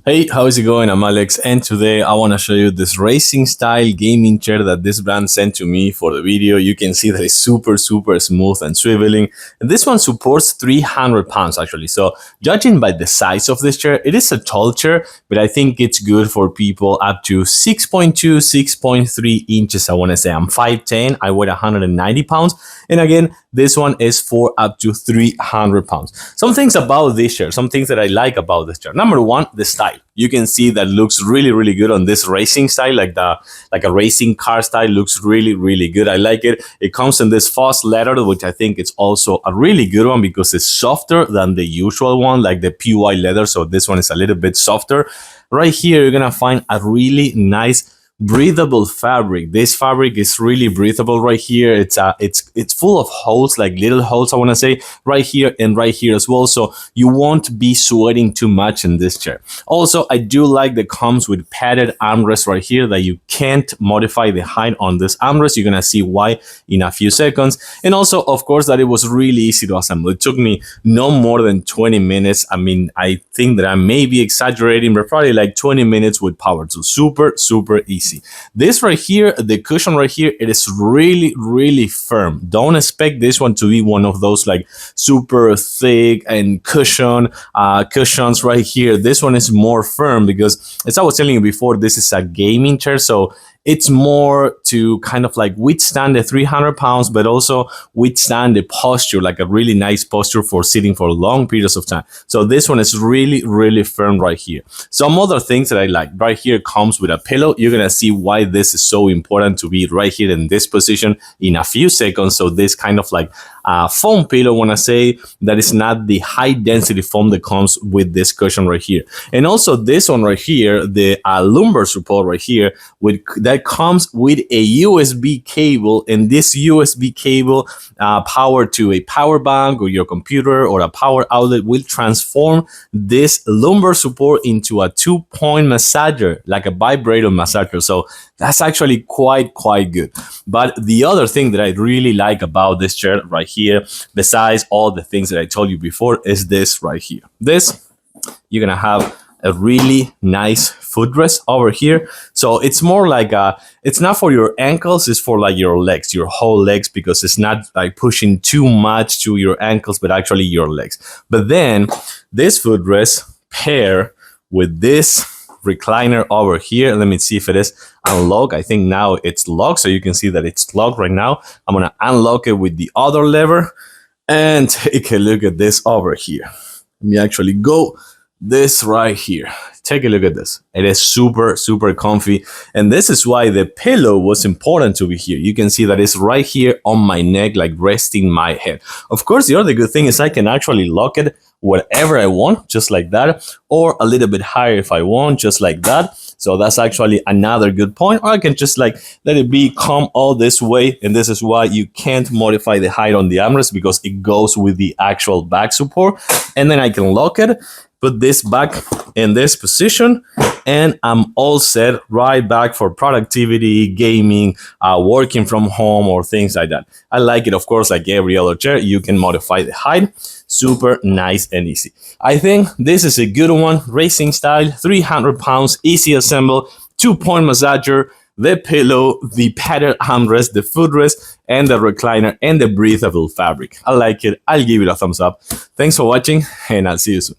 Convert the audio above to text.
Hey, how's it going? I'm Alex, and today I want to show you this racing style gaming chair that this brand sent to me for the video. You can see that it's super smooth and swiveling. And this one supports 300 pounds actually. So judging by the size of this chair, it is a tall chair, but I think it's good for people up to 6.2, 6.3 inches. I want to say I'm 5'10", I weigh 190 pounds. And again, this one is for up to 300 pounds. Some things about this chair, some things that I like about this chair. Number one, the style. You can see that looks really good on this racing style, like a racing car style. Looks really good. I like it. It comes in this fuzz leather, which I think it's also a really good one because it's softer than the usual one, like the PY leather. So this one is a little bit softer. Right here, you're gonna find a really nice breathable fabric. This fabric is really breathable right here. It's full of holes, like little holes, I want to say, right here and right here as well, so you won't be sweating too much in this chair. Also, I do like that comes with padded armrest right here, that you can't modify the height on this armrest. You're gonna see why in a few seconds. And also, of course, that it was really easy to assemble. It took me no more than 20 minutes. I mean, I think that I may be exaggerating, but probably like 20 minutes with power tool. Super easy. This right here, the cushion right here, it is really firm. Don't expect this one to be one of those like super thick and cushions right here. This one is more firm because, as I was telling you before, this is a gaming chair, so it's more to kind of like withstand the 300 pounds, but also withstand the posture, like a really nice posture for sitting for long periods of time. So this one is really firm right here. Some other things that I like, right here comes with a pillow. You're gonna see why this is so important to be right here in this position in a few seconds. So this kind of like foam pillow, I want to say, that is not the high density foam that comes with this cushion right here. And also this one right here, the lumbar support right here, that comes with a USB cable, and this USB cable powered to a power bank or your computer or a power outlet will transform this lumbar support into a 2-point massager, like a vibrator massager. So that's actually quite good. But the other thing that I really like about this chair right here, besides all the things that I told you before, is this right here. This, you're gonna have a really nice footrest over here. So it's more like it's not for your ankles, it's for like your legs, your whole legs, because it's not like pushing too much to your ankles, but actually your legs. But then this footrest pair with this recliner over here. Let me see if it is unlocked. I think now it's locked, so you can see that it's locked right now. I'm gonna unlock it with the other lever, and take a look at this over here. Let me actually go this right here. Take a look at this. It is super comfy, and this is why the pillow was important to be here. You can see that it's right here on my neck, like resting my head. Of course, the other good thing is I can actually lock it whatever I want, just like that, or a little bit higher if I want, just like that. So that's actually another good point. Or I can just like let it be come all this way, and this is why you can't modify the height on the armrest, because it goes with the actual back support. And then I can lock it, put this back in this position, and I'm all set right back for productivity, gaming, working from home, or things like that. I like it, of course, like every other chair. You can modify the height. Super nice and easy. I think this is a good one. Racing style, 300 pounds, easy assemble, 2-point massager, the pillow, the padded armrest, the footrest, and the recliner, and the breathable fabric. I like it. I'll give it a thumbs up. Thanks for watching, and I'll see you soon.